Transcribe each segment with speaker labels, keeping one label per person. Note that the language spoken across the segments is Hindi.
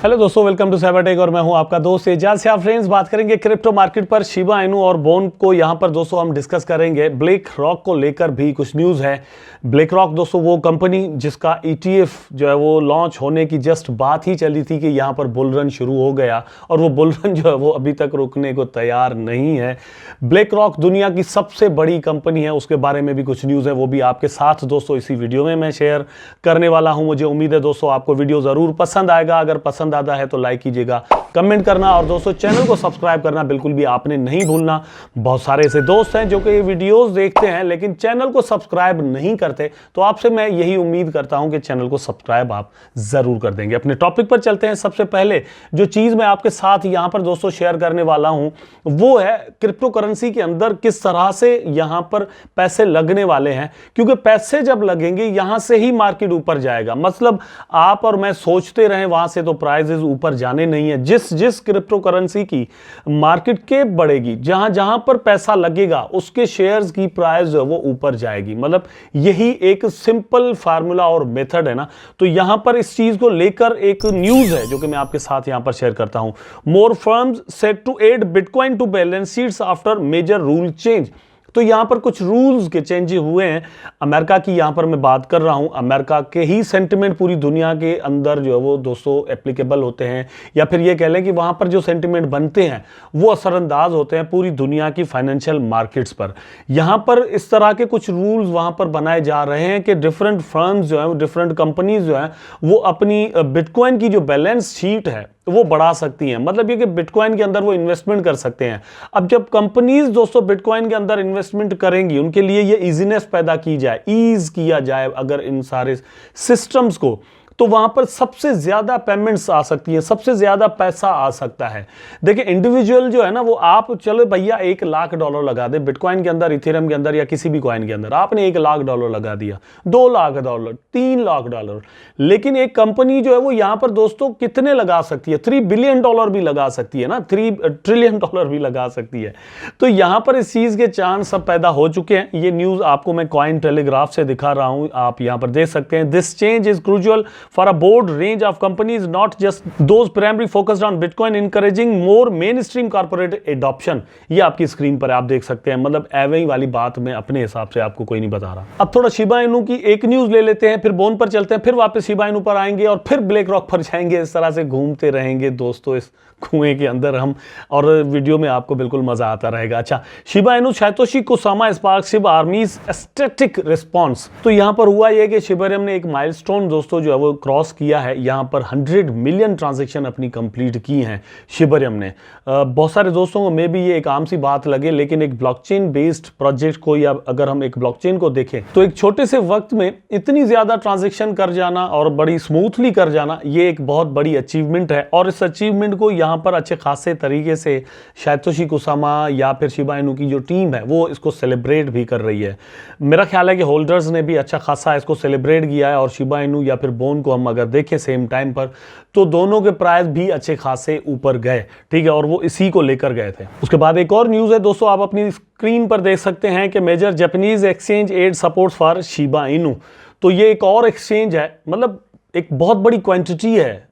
Speaker 1: हेलो दोस्तों, वेलकम टू साइबरटेक और मैं हूं आपका दोस्त एजाज से। आप फ्रेंड्स बात करेंगे क्रिप्टो मार्केट पर शिबा इनू और बोन को यहां पर दोस्तों हम डिस्कस करेंगे। ब्लैक रॉक को लेकर भी कुछ न्यूज़ है। ब्लैक रॉक दोस्तों वो कंपनी जिसका ETF जो है वो लॉन्च होने की जस्ट बात ही चली थी कि यहां पर बुल रन शुरू हो गया और वो बुल रन जो है वो अभी तक रुकने को तैयार नहीं है। ब्लैक रॉक दुनिया की सबसे बड़ी कंपनी है, उसके बारे में भी कुछ न्यूज़ है, वो भी आपके साथ दोस्तों इसी वीडियो में मैं शेयर करने वाला हूं। मुझे उम्मीद है दोस्तों आपको वीडियो ज़रूर पसंद आएगा। अगर पसंद आता है तो लाइक कीजिएगा, कमेंट करना और दोस्तों चैनल को सब्सक्राइब करना बिल्कुल भी आपने नहीं भूलना। बहुत सारे ऐसे दोस्त हैं जो कि ये वीडियोस देखते हैं लेकिन चैनल को सब्सक्राइब नहीं करते, तो आपसे मैं यही उम्मीद करता हूं कि चैनल को सब्सक्राइब आप जरूर कर देंगे। अपने टॉपिक पर चलते हैं। सबसे पहले जो चीज मैं आपके साथ यहां पर दोस्तों शेयर करने वाला हूं वो है क्रिप्टो करेंसी के अंदर किस तरह से यहां पर पैसे लगने वाले हैं, क्योंकि पैसे जब लगेंगे यहां से ही मार्केट ऊपर जाएगा। मतलब आप और मैं सोचते रहे वहां से तो प्राइसेस ऊपर जाने नहीं है। जिस क्रिप्टो करेंसी की मार्केट कैप बढ़ेगी, जहां जहां पर पैसा लगेगा उसके शेयर्स की प्राइस जो है वो ऊपर जाएगी। मतलब यही एक सिंपल फार्मूला और मेथड है ना। तो यहां पर इस चीज को लेकर एक न्यूज है जो कि मैं आपके साथ यहां पर शेयर करता हूं। More firms set to add bitcoin to balance sheets after major rule change. तो यहां पर कुछ रूल्स के चेंज हुए हैं। अमेरिका की यहां पर मैं बात कर रहा हूं। अमेरिका के ही सेंटिमेंट पूरी दुनिया के अंदर जो है वो दोस्तों एप्लीकेबल होते हैं, या फिर ये कह लें कि वहां पर जो सेंटिमेंट बनते हैं वो असरअंदाज होते हैं पूरी दुनिया की फाइनेंशियल मार्केट्स पर। यहां पर इस तरह के कुछ रूल्स वहां पर बनाए जा रहे हैं कि डिफरेंट फर्म्स जो है, डिफरेंट कंपनीज जो है वो अपनी बिटकॉइन की जो बैलेंस शीट है वो बढ़ा सकती हैं। मतलब ये कि बिटकॉइन के अंदर वो इन्वेस्टमेंट कर सकते हैं। अब जब कंपनीज दोस्तों बिटकॉइन के अंदर इन्वेस्टमेंट करेंगी, उनके लिए ये इजीनेस पैदा की जाए, ईज किया जाए अगर इन सारे सिस्टम्स को, तो वहां पर सबसे ज्यादा पेमेंट्स आ सकती हैं, सबसे ज्यादा पैसा आ सकता है। देखिए इंडिविजुअल जो है ना वो आप चलो भैया $1,00,000 लगा दे बिटकॉइन के अंदर, इथेरियम के अंदर या किसी भी कॉइन के अंदर, आपने $1,00,000 लगा दिया, $2,00,000, $3,00,000। लेकिन एक कंपनी जो है वो यहां पर दोस्तों कितने लगा सकती है? $3 बिलियन भी लगा सकती है ना, $3 ट्रिलियन भी लगा सकती है। तो यहां पर इस चीज के चांस सब पैदा हो चुके हैं। ये न्यूज आपको मैं कॉइन टेलीग्राफ से दिखा रहा हूं, आप यहां पर देख सकते हैं। This change is crucial for a broad range of companies, not just those primarily focused on Bitcoin, encouraging more mainstream corporate adoption। ये आपकी स्क्रीन पर आप देख सकते हैं। मतलब एवे ही वाली बात मैं अपने हिसाब से आपको कोई नहीं बता रहा। अब थोड़ा शिबा इनू की एक न्यूज ले लेते हैं, फिर बोन पर चलते हैं, फिर वापस शिबा इनू पर आएंगे और फिर ब्लैक रॉक पर जाएंगे। इस तरह से घूमते रहेंगे दोस्तों इस कुएं के अंदर हम, और वीडियो में आपको बिल्कुल मजा आता रहेगा। अच्छा, Shiba Inu Satoshi Kusama spark ship armies aesthetic response. तो यहां पर हुआ यह कि शिबरियम ने एक माइलस्टोन दोस्तों जो है वो क्रॉस किया है। यहां पर 100 मिलियन ट्रांजैक्शन अपनी कंप्लीट की हैं शिबरियम ने। बहुत सारे दोस्तों को मे भी ये एक आम सी बात लगे, लेकिन एक ब्लॉकचेन बेस्ड प्रोजेक्ट को, या अगर हम एक ब्लॉकचेन को देखें तो एक छोटे से वक्त में इतनी ज्यादा ट्रांजैक्शन कर जाना और बड़ी स्मूथली कर जाना, ये एक बहुत बड़ी अचीवमेंट है। और इस अचीवमेंट को यहां पर अच्छे खासे तरीके से सातोशी कुसामा या फिर शिबा इनू की जो टीम है वो इसको सेलिब्रेट भी कर रही है। मेरा ख्याल है कि होल्डर्स ने भी अच्छा खासा इसको सेलिब्रेट किया है। और शिबा इनू या फिर बोन को हम अगर देखें सेम टाइम पर, तो दोनों के प्राइस भी अच्छे खासे ऊपर गए, ठीक है, और वो इसी को लेकर गए थे। उसके बाद एक और न्यूज़ है दोस्तों, आप अपनी स्क्रीन पर देख सकते हैं कि major Japanese exchange add support for Shiba Inu. तो ये एक और एक्सचेंज है, मतलब एक बहुत बड़ी क्वांटिटी है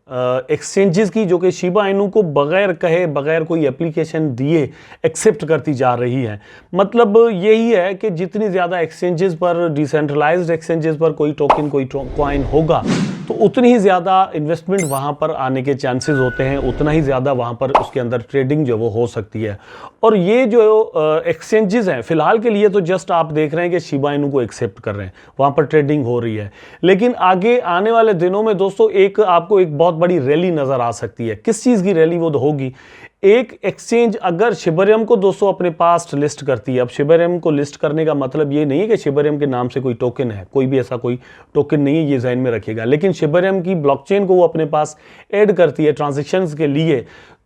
Speaker 1: एक्सचेंजेस की जो कि शिबा इनू को बगैर कहे, बगैर कोई एप्लीकेशन दिए एक्सेप्ट करती जा रही है। मतलब यही है कि जितनी ज़्यादा एक्सचेंजेस पर, डिसेंट्रलाइज्ड एक्सचेंजेस पर कोई टोकन, कोई कॉइन होगा तो उतनी ही ज़्यादा इन्वेस्टमेंट वहाँ पर आने के चांसेस होते हैं, उतना ही ज़्यादा वहाँ पर उसके अंदर ट्रेडिंग जो वो हो सकती है। और ये जो एक्सचेंजेस हैं फिलहाल के लिए तो जस्ट आप देख रहे हैं कि शिबा इनू को एक्सेप्ट कर रहे हैं, वहाँ पर ट्रेडिंग हो रही है। लेकिन आगे आने वाले दिनों में दोस्तों आपको एक बहुत बड़ी रैली नजर आ सकती है। किस चीज की रैली वो होगी? एक एक्सचेंज अगर शिबरियम को दोस्तों अपने पास लिस्ट करती है। अब शिबरियम को लिस्ट करने का मतलब ये नहीं है कि शिबरियम के नाम से कोई टोकन है, कोई भी ऐसा कोई टोकन नहीं है, ये ज़हन में रखिएगा। लेकिन शिबरियम की ब्लॉकचेन को वो अपने पास ऐड करती है ट्रांजैक्शंस के लिए,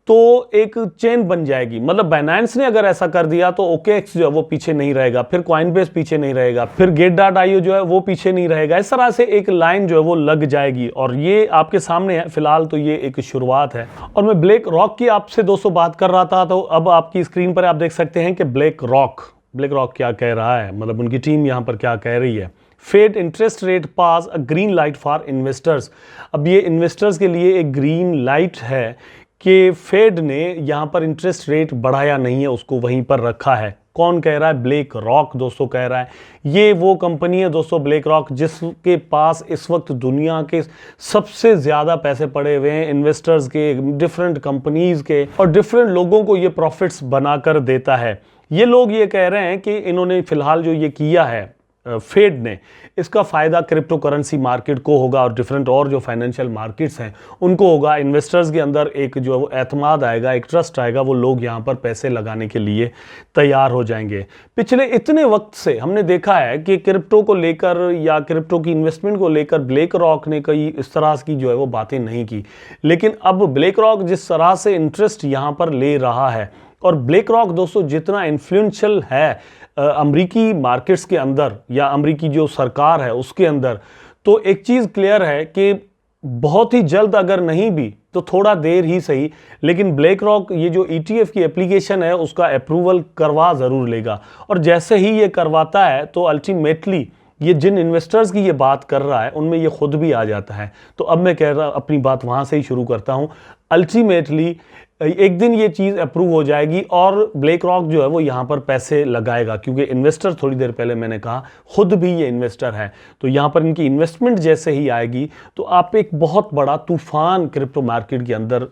Speaker 1: तो एक चेन बन जाएगी। मतलब बाइनेंस ने अगर ऐसा कर दिया तो OKX जो है वो पीछे नहीं रहेगा, फिर कॉइनबेस पीछे नहीं रहेगा, फिर Gate.io जो है वो पीछे नहीं रहेगा। इस तरह से एक लाइन जो है वो लग जाएगी और ये आपके सामने है। फिलहाल तो ये एक शुरुआत है। और मैं ब्लैक रॉक की आपसे दोस्तों बात कर रहा था, तो अब आपकी स्क्रीन पर आप देख सकते हैं कि ब्लैक रॉक क्या कह रहा है, मतलब उनकी टीम यहाँ पर क्या कह रही है। Fed interest rate pass a green light for investors. अब ये इन्वेस्टर्स के लिए एक ग्रीन लाइट है कि फेड ने यहाँ पर इंटरेस्ट रेट बढ़ाया नहीं है, उसको वहीं पर रखा है। कौन कह रहा है? ब्लैक रॉक दोस्तों कह रहा है। ये वो कंपनी है दोस्तों ब्लैक रॉक जिसके पास इस वक्त दुनिया के सबसे ज़्यादा पैसे पड़े हुए हैं, इन्वेस्टर्स के, डिफरेंट कंपनीज के, और डिफरेंट लोगों को ये प्रॉफिट्स बनाकर देता है। ये लोग ये कह रहे हैं कि इन्होंने फिलहाल जो ये किया है फेड ने, इसका फ़ायदा क्रिप्टो करेंसी मार्केट को होगा और डिफरेंट और जो फाइनेंशियल मार्केट्स हैं उनको होगा। इन्वेस्टर्स के अंदर एक जो एतमाद आएगा, एक ट्रस्ट आएगा, वो लोग यहाँ पर पैसे लगाने के लिए तैयार हो जाएंगे। पिछले इतने वक्त से हमने देखा है कि क्रिप्टो को लेकर या क्रिप्टो की इन्वेस्टमेंट को लेकर ब्लैक रॉक ने कई इस तरह की जो है वो बातें नहीं की, लेकिन अब ब्लैक रॉक जिस तरह से इंटरेस्ट यहाँ पर ले रहा है, और ब्लैक रॉक दोस्तों जितना इन्फ्लुएंशियल है अमरीकी मार्केट्स के अंदर या अमरीकी जो सरकार है उसके अंदर, तो एक चीज़ क्लियर है कि बहुत ही जल्द, अगर नहीं भी तो थोड़ा देर ही सही, लेकिन ब्लैक रॉक ये जो ETF की एप्लीकेशन है उसका अप्रूवल करवा ज़रूर लेगा। और जैसे ही ये करवाता है तो अल्टीमेटली ये जिन इन्वेस्टर्स की ये बात कर रहा है उनमें ये खुद भी आ जाता है। तो अब मैं कह रहा अपनी बात वहाँ से ही शुरू करता हूँ। अल्टीमेटली एक दिन ये चीज़ अप्रूव हो जाएगी और ब्लैक रॉक जो है वो यहाँ पर पैसे लगाएगा, क्योंकि इन्वेस्टर, थोड़ी देर पहले मैंने कहा, खुद भी ये इन्वेस्टर है। तो यहाँ पर इनकी इन्वेस्टमेंट जैसे ही आएगी तो आप एक बहुत बड़ा तूफान क्रिप्टो मार्केट के अंदर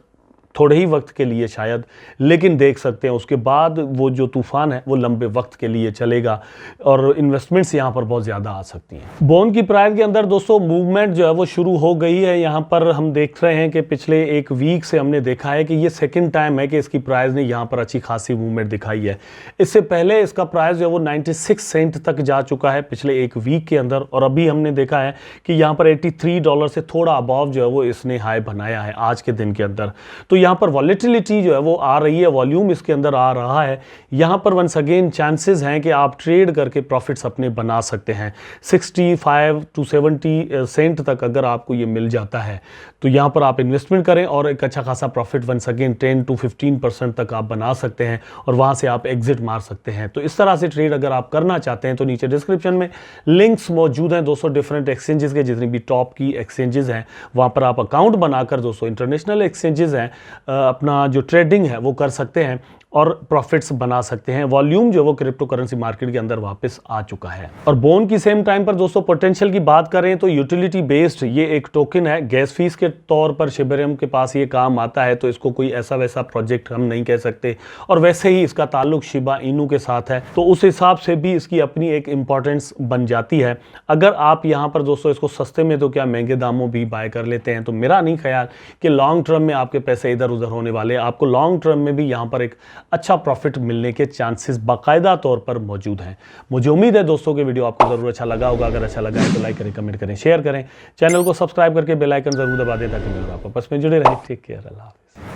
Speaker 1: थोड़े ही वक्त के लिए शायद, लेकिन देख सकते हैं उसके बाद वो जो तूफान है वो लंबे वक्त के लिए चलेगा और इन्वेस्टमेंट्स यहाँ पर बहुत ज़्यादा आ सकती हैं। बॉन्ड की प्राइस के अंदर दोस्तों मूवमेंट जो है वो शुरू हो गई है। यहाँ पर हम देख रहे हैं कि पिछले एक वीक से हमने देखा है कि ये सेकेंड टाइम है कि इसकी प्राइस ने यहाँ पर अच्छी खासी मूवमेंट दिखाई है। इससे पहले इसका प्राइस जो है वो 96 सेंट तक जा चुका है पिछले एक वीक के अंदर, और अभी हमने देखा है कि यहाँ पर $83 से थोड़ा अबव जो है वो इसने हाई बनाया है आज के दिन के अंदर। तो यहाँ पर वॉलेटिलिटी जो है वो आ रही है, वॉल्यूम इसके अंदर आ रहा है। यहाँ पर वंस अगेन चांसेस हैं कि आप ट्रेड करके प्रॉफिट्स अपने बना सकते हैं। 65 to 70 सेंट तक अगर आपको ये मिल जाता है तो यहाँ पर आप इन्वेस्टमेंट करें और एक अच्छा खासा प्रॉफिट वंस अगेन 10 to 15% तक आप बना सकते हैं और वहाँ से आप एग्जिट मार सकते हैं। तो इस तरह से ट्रेड अगर आप करना चाहते हैं तो नीचे डिस्क्रिप्शन में लिंक्स मौजूद हैं दोस्तों डिफरेंट एक्सचेंजेस के, जितनी भी टॉप की एक्सचेंजेस हैं वहाँ पर आप अकाउंट बनाकर दोस्तों इंटरनेशनल एक्सचेंजेस हैं अपना जो ट्रेडिंग है वो कर सकते हैं और प्रॉफिट्स बना सकते हैं। वॉल्यूम जो वो क्रिप्टो करेंसी मार्केट के अंदर वापस आ चुका है। और बोन की सेम टाइम पर दोस्तों पोटेंशियल की बात करें तो यूटिलिटी बेस्ड ये एक टोकन है, गैस फीस के तौर पर शिबेरियम के पास ये काम आता है, तो इसको कोई ऐसा वैसा प्रोजेक्ट हम नहीं कह सकते। और वैसे ही इसका ताल्लुक शिबा इनू के साथ है, तो उस हिसाब से भी इसकी अपनी एक इंपॉर्टेंस बन जाती है। अगर आप यहाँ पर दोस्तों इसको सस्ते में तो क्या महंगे दामों भी बाय कर लेते हैं, तो मेरा नहीं ख्याल कि लॉन्ग टर्म में आपके पैसे इधर उधर होने वाले। आपको लॉन्ग टर्म में भी यहाँ पर एक अच्छा प्रॉफिट मिलने के चांसेस बाकायदा तौर पर मौजूद हैं। मुझे उम्मीद है दोस्तों कि वीडियो आपको जरूर अच्छा लगा होगा। अगर अच्छा लगा है तो लाइक करें, कमेंट करें, शेयर करें, चैनल को सब्सक्राइब करके बेल आइकन जरूर दबा दें ताकि मेरे आपको आपस में जुड़े रहें। टेक केयर, अल्लाह हाफिज़।